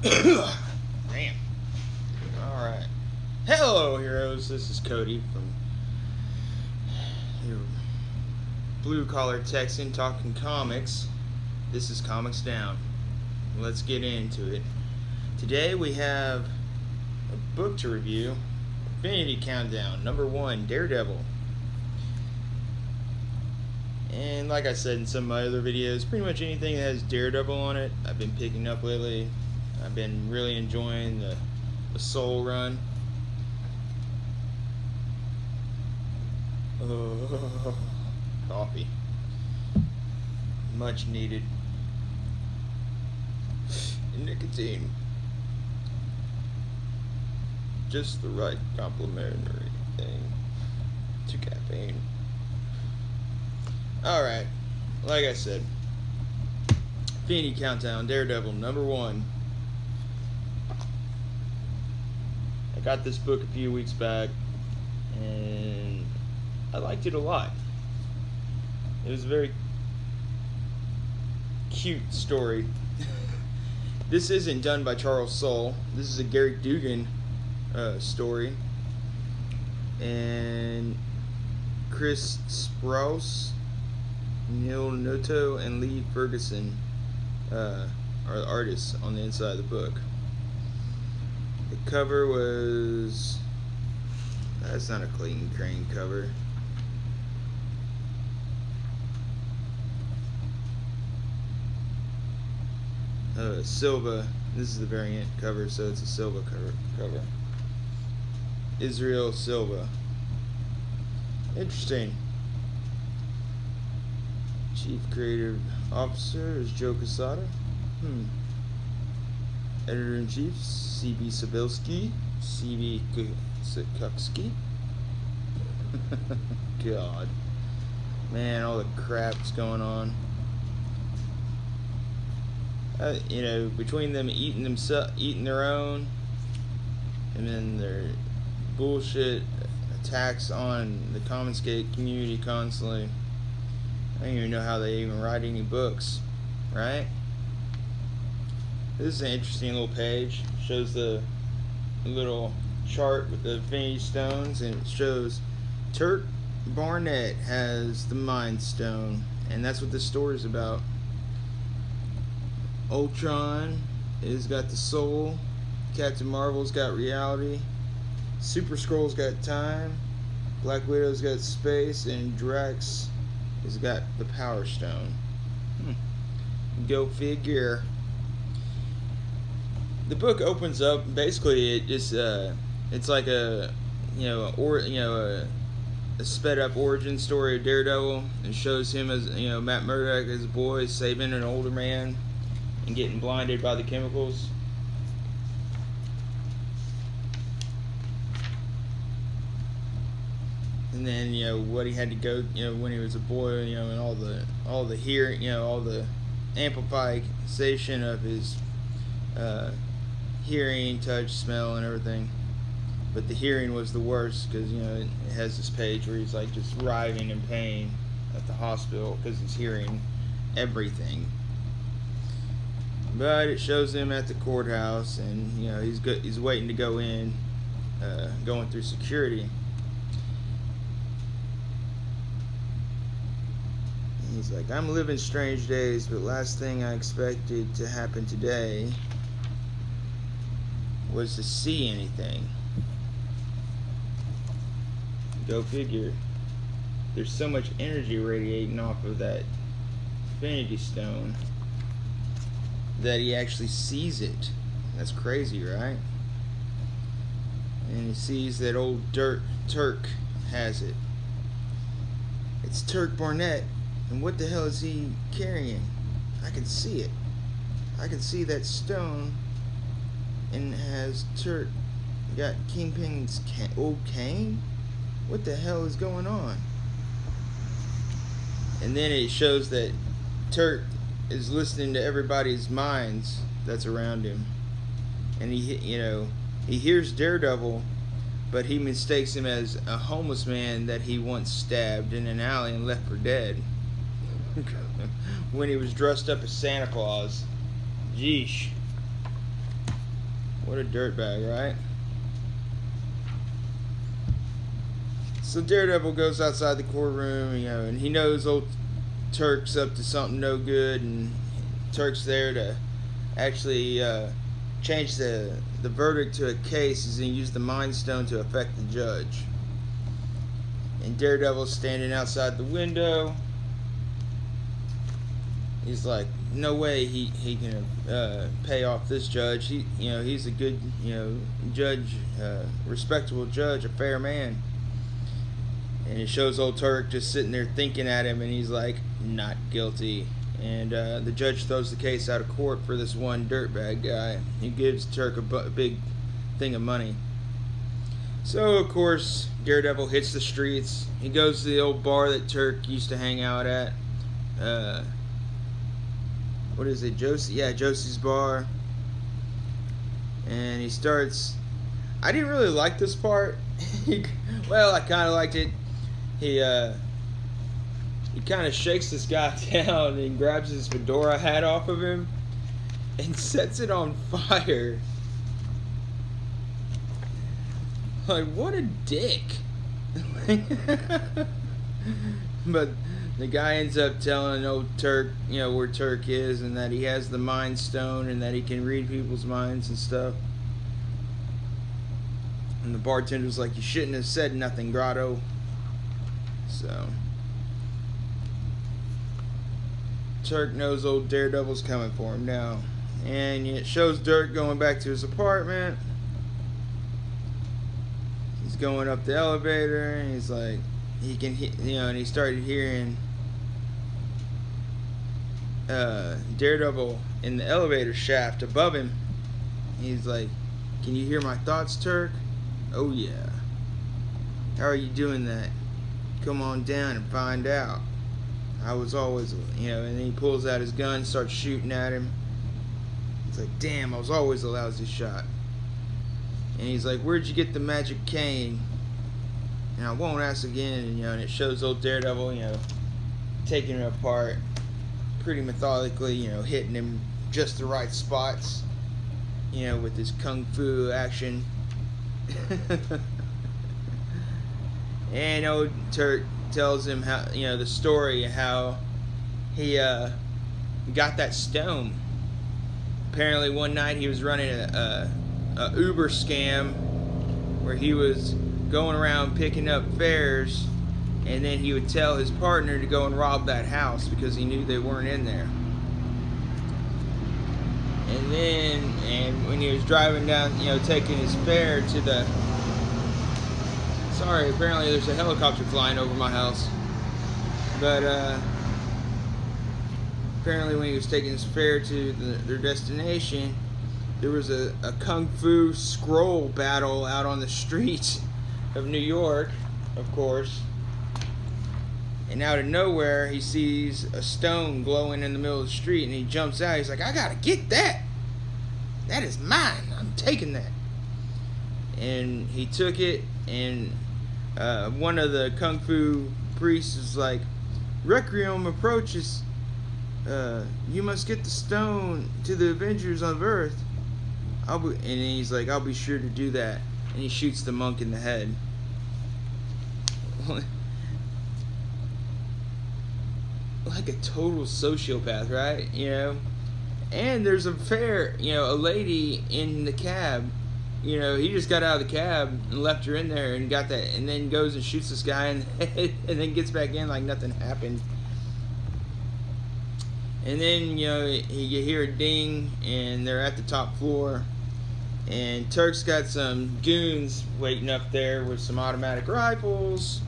Damn. Alright. Hello, heroes. This is Cody from your blue collar Texan talking comics. This is ComicsDown. Let's get into it. Today we have a book to review. Infinity Countdown, number 1, Daredevil. And like I said in some of my other videos, pretty much anything that has Daredevil on it, I've been picking up lately. I've been really enjoying the Soul run. Oh, coffee. Much needed. And nicotine. Just the right complementary thing to caffeine. Alright, like I said, Infinity Countdown, Daredevil, number 1. I got this book a few weeks back, and I liked it a lot. It was a very cute story. This isn't done by Charles Soule. This is a Gary Dugan story. And Chris Sprouse, Neil Noto, and Lee Ferguson are the artists on the inside of the book. The cover was... That's not a Clayton Crane cover. Silva. This is the variant cover, so it's a Silva cover. Israel Silva. Interesting. Chief Creative Officer is Joe Quesada. Editor-in-Chief, C.B. Sabilski. C.B. Sikuksky. God. Man, all the crap's going on. You know, between them eating their own, and then their bullshit attacks on the Comicsgate community constantly. I don't even know how they even write any books, right? This is an interesting little page. It shows the little chart with the Infinity Stones, and it shows Turk Barnett has the Mind Stone, and that's what this story is about. Ultron has got the soul, Captain Marvel's got reality, Super Skrull's got time, Black Widow's got space, and Drax has got the Power Stone. Go figure. The book opens up, basically it just it's like a a sped up origin story of Daredevil. It shows him as Matt Murdock as a boy saving an older man and getting blinded by the chemicals. And then what he had to go when he was a boy, and all the hearing, all the amplification of his hearing, touch, smell, and everything. But the hearing was the worst, because it has this page where he's like just writhing in pain at the hospital because he's hearing everything. But it shows him at the courthouse, and he's waiting to go in, going through security. And he's like, "I'm living strange days, but last thing I expected to happen today was to see anything." Go figure. There's so much energy radiating off of that Infinity Stone that he actually sees it. That's crazy, right? And he sees that old Turk has it. It's Turk Barnett, and what the hell is he carrying? I can see it. I can see that stone, and it has Turk got Kingpin's old cane? What the hell is going on? And then it shows that Turk is listening to everybody's minds that's around him, and he hears Daredevil, but he mistakes him as a homeless man that he once stabbed in an alley and left for dead when he was dressed up as Santa Claus. Yeesh. What a dirtbag, right? So Daredevil goes outside the courtroom, you know, and he knows old Turk's up to something no good, and Turk's there to actually change the verdict to a case. He's going to use the Mind Stone to affect the judge. And Daredevil's standing outside the window. He's like, no way he can pay off this judge. He's a good, judge, respectable judge, a fair man. And it shows old Turk just sitting there thinking at him, and he's like, not guilty. And the judge throws the case out of court for this one dirtbag guy. He gives Turk a big thing of money. So, of course, Daredevil hits the streets. He goes to the old bar that Turk used to hang out at. What is it, Josie? Yeah, Josie's bar. And he starts... I didn't really like this part. Well, I kind of liked it. He kind of shakes this guy down and grabs his fedora hat off of him and sets it on fire. Like, what a dick. But the guy ends up telling old Turk, where Turk is, and that he has the Mind Stone and that he can read people's minds and stuff. And the bartender's like, you shouldn't have said nothing, Grotto. So Turk knows old Daredevil's coming for him now. And it shows Dirk going back to his apartment. He's going up the elevator, and he's like, he can, and he started hearing Daredevil in the elevator shaft above him. He's like, can you hear my thoughts, Turk? Oh yeah. How are you doing that? Come on down and find out. I was always, and then he pulls out his gun and starts shooting at him. It's like, damn, I was always a lousy shot. And he's like, where'd you get the magic cane? And I won't ask again. And it shows old Daredevil, taking it apart pretty methodically, hitting him just the right spots, with his kung fu action. And old Turk tells him how, the story of how he got that stone. Apparently one night he was running a Uber scam where he was going around picking up fares, and then he would tell his partner to go and rob that house because he knew they weren't in there. And when he was driving down, taking his fare to the... Sorry, apparently there's a helicopter flying over my house. But apparently when he was taking his fare to their destination, there was a kung fu scroll battle out on the streets of New York, of course. And out of nowhere, he sees a stone glowing in the middle of the street, and he jumps out. He's like, I gotta get that. That is mine. I'm taking that. And he took it, and one of the kung fu priests is like, Requiem approaches. You must get the stone to the Avengers of Earth. And he's like, I'll be sure to do that. And he shoots the monk in the head. Like a total sociopath, right? And there's a lady in the cab. He just got out of the cab and left her in there and got that, and then goes and shoots this guy in the head, and then gets back in like nothing happened. And then, you hear a ding, and they're at the top floor. And Turk's got some goons waiting up there with some automatic rifles.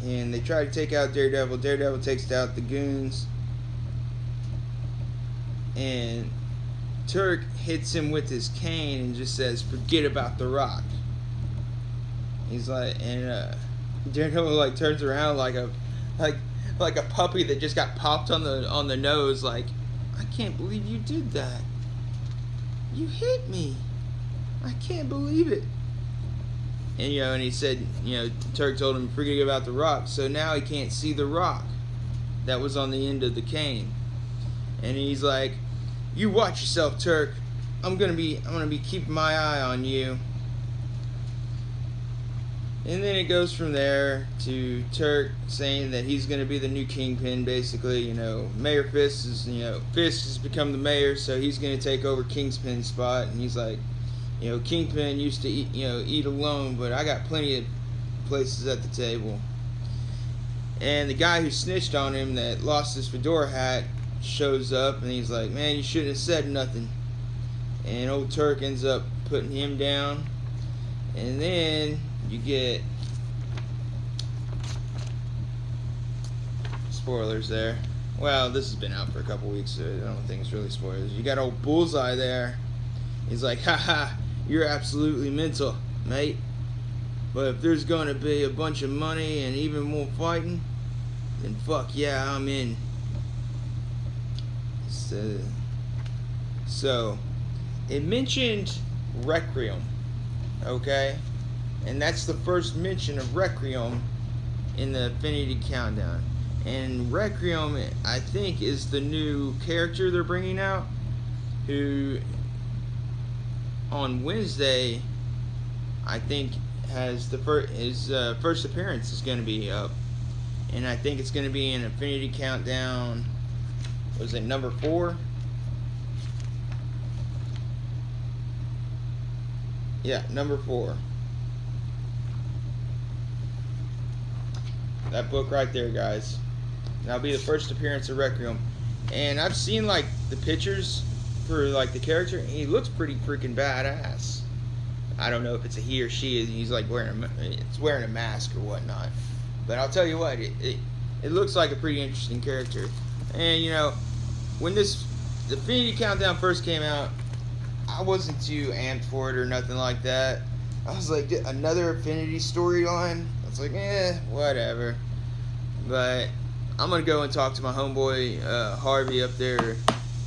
And they try to take out Daredevil. Daredevil takes out the goons. And Turk hits him with his cane and just says, forget about the Rock. He's like, and Daredevil turns around like a puppy that just got popped on the nose, like, I can't believe you did that. You hit me. I can't believe it. And and he said, Turk told him forget about the Rock. So now he can't see the Rock that was on the end of the cane. And he's like, You watch yourself, Turk. I'm gonna be keeping my eye on you. And then it goes from there to Turk saying that he's going to be the new kingpin, basically. You know, Mayor Fisk has become the mayor, so he's going to take over Kingpin's spot. And he's like, you know, Kingpin used to eat alone, but I got plenty of places at the table. And the guy who snitched on him that lost his fedora hat shows up, and he's like, man, you shouldn't have said nothing. And old Turk ends up putting him down. And then you get spoilers there. Well, this has been out for a couple weeks, so I don't think it's really spoilers. You got old Bullseye there. He's like, haha, you're absolutely mental, mate. But if there's going to be a bunch of money and even more fighting, then fuck yeah, I'm in. So it mentioned Requiem, okay? And that's the first mention of Requiem in the Infinity Countdown. And Requiem, I think, is the new character they're bringing out, who on Wednesday, I think, has his first appearance is going to be up. And I think it's going to be in Infinity Countdown, was it number 4? Yeah, number 4. That book right there, guys. That'll be the first appearance of Requiem. And I've seen like the pictures for like the character, and he looks pretty freaking badass. I don't know if it's a he or she. He's like wearing a mask or whatnot. But I'll tell you what, it looks like a pretty interesting character. And you know, when the Infinity Countdown first came out, I wasn't too amped for it or nothing like that. I was like, another Infinity storyline? I was like, whatever. But I'm going to go and talk to my homeboy Harvey up there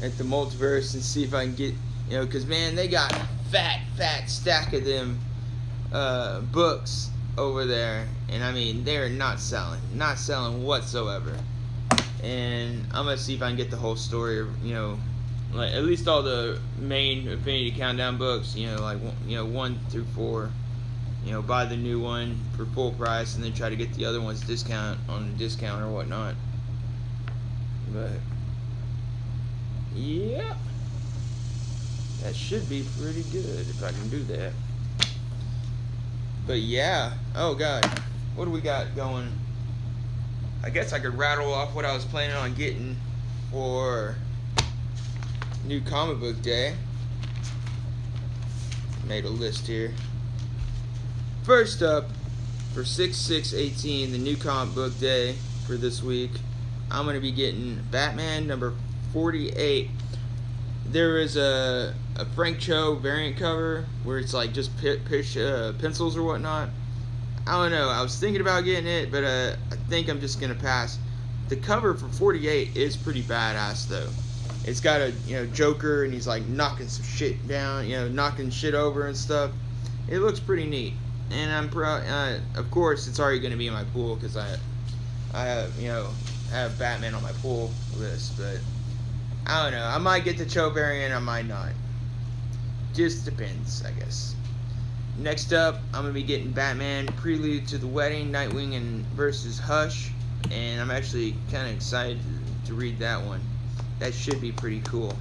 at the Multiverse and see if I can get, you know, because man, they got a fat stack of them books over there. And I mean, they're not selling whatsoever. And I'm going to see if I can get the whole story, you know, like at least all the main Infinity Countdown books, you know, like 1 through 4. You know, buy the new one for full price and then try to get the other ones on a discount or whatnot. But yeah, that should be pretty good if I can do that. But yeah, oh god, what do we got going? I guess I could rattle off what I was planning on getting for new comic book day. Made a list here. First up, for 6/6/18, the new comic book day for this week, I'm going to be getting Batman number 48. There is a Frank Cho variant cover where it's like just pencils or whatnot. I don't know. I was thinking about getting it, but I think I'm just going to pass. The cover for 48 is pretty badass, though. It's got a Joker, and he's like knocking some shit down, knocking shit over and stuff. It looks pretty neat. And I'm proud. Of course, it's already going to be in my pool because I have Batman on my pool list. But I don't know. I might get the Cho variant. I might not. Just depends, I guess. Next up, I'm gonna be getting Batman Prelude to the Wedding, Nightwing and versus Hush, and I'm actually kind of excited to read that one. That should be pretty cool.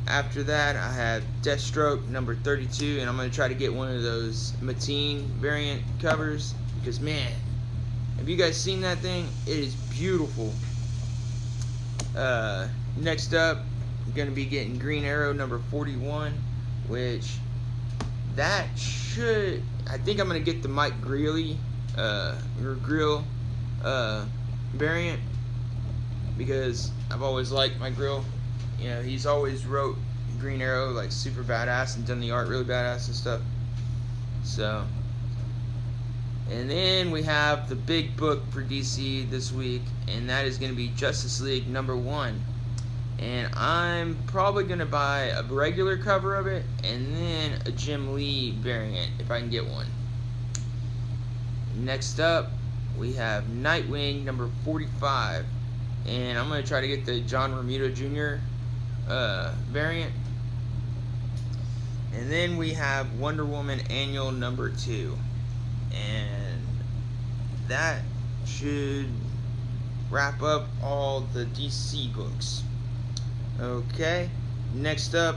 After that, I have Deathstroke number 32, and I'm going to try to get one of those Mateen variant covers, because man, have you guys seen that thing? It is beautiful. Next up, I'm going to be getting Green Arrow number 41, which I think I'm going to get the Mike Greeley variant, because I've always liked Mike Grill. He's always wrote Green Arrow like super badass and done the art really badass and stuff. So, and then we have the big book for DC this week, and that is going to be Justice League number 1. And I'm probably going to buy a regular cover of it and then a Jim Lee variant if I can get one. Next up, we have Nightwing number 45. and I'm going to try to get the John Romita Jr. Variant. And then we have Wonder Woman Annual number 2, and that should wrap up all the DC books. Okay, next up,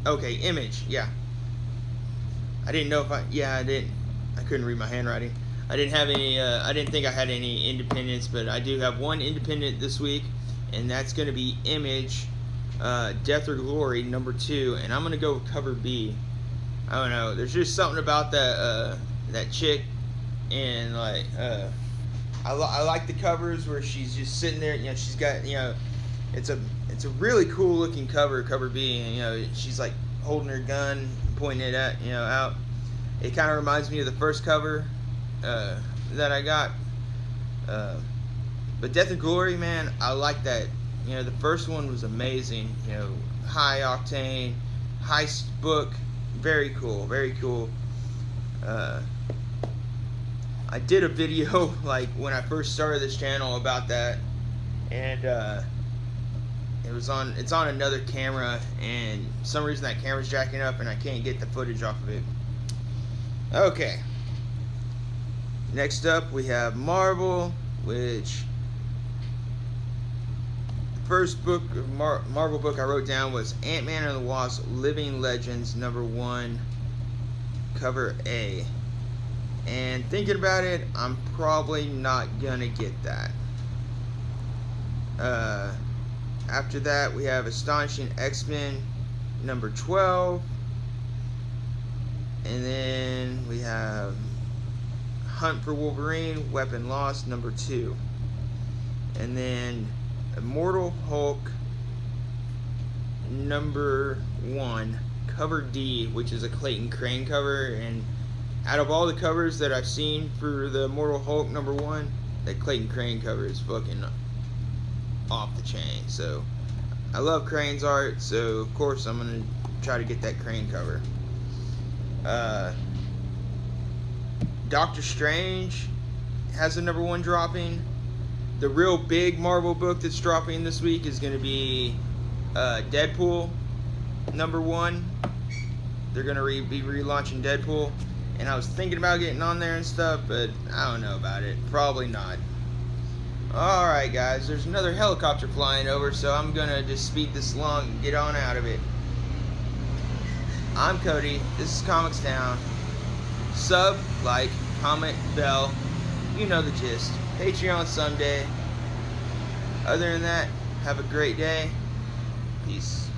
Image. Yeah, I didn't know if I couldn't read my handwriting. I didn't have any, I didn't think I had any independents, but I do have one independent this week, and that's going to be Image, Death or Glory number 2, and I'm going to go with cover B. I don't know, there's just something about that, that chick, and like, I like the covers where she's just sitting there, you know, she's got, you know, it's a really cool looking cover B, and, you know, she's like holding her gun, pointing it at, you know, out. It kind of reminds me of the first cover that I got. But Death and Glory, man, I like that. You know, the first one was amazing. You know, high octane, heist book, very cool, very cool. I did a video like when I first started this channel about that, and it's on another camera, and for some reason that camera's jacking up and I can't get the footage off of it. Okay, next up we have Marvel, which the first book of Marvel book I wrote down was Ant-Man and the Wasp Living Legends number 1, cover A. And thinking about it, I'm probably not gonna get that. After that, we have Astonishing X-Men number 12, and then we have Hunt for Wolverine, Weapon Lost number 2, and then Immortal Hulk number 1, cover D, which is a Clayton Crane cover. And out of all the covers that I've seen for the Immortal Hulk number 1, that Clayton Crane cover is fucking off the chain. So I love Crane's art, so of course I'm gonna try to get that Crane cover. Doctor Strange has a number 1 dropping. The real big Marvel book that's dropping this week is gonna be Deadpool number 1. They're gonna be relaunching Deadpool, and I was thinking about getting on there and stuff, but I don't know about it. Probably not. Alright guys, there's another helicopter flying over, so I'm gonna just speed this along and get on out of it. I'm Cody, this is ComicsDown. Sub, like, comment, bell, you know the gist. Patreon someday. Other than that, have a great day. Peace.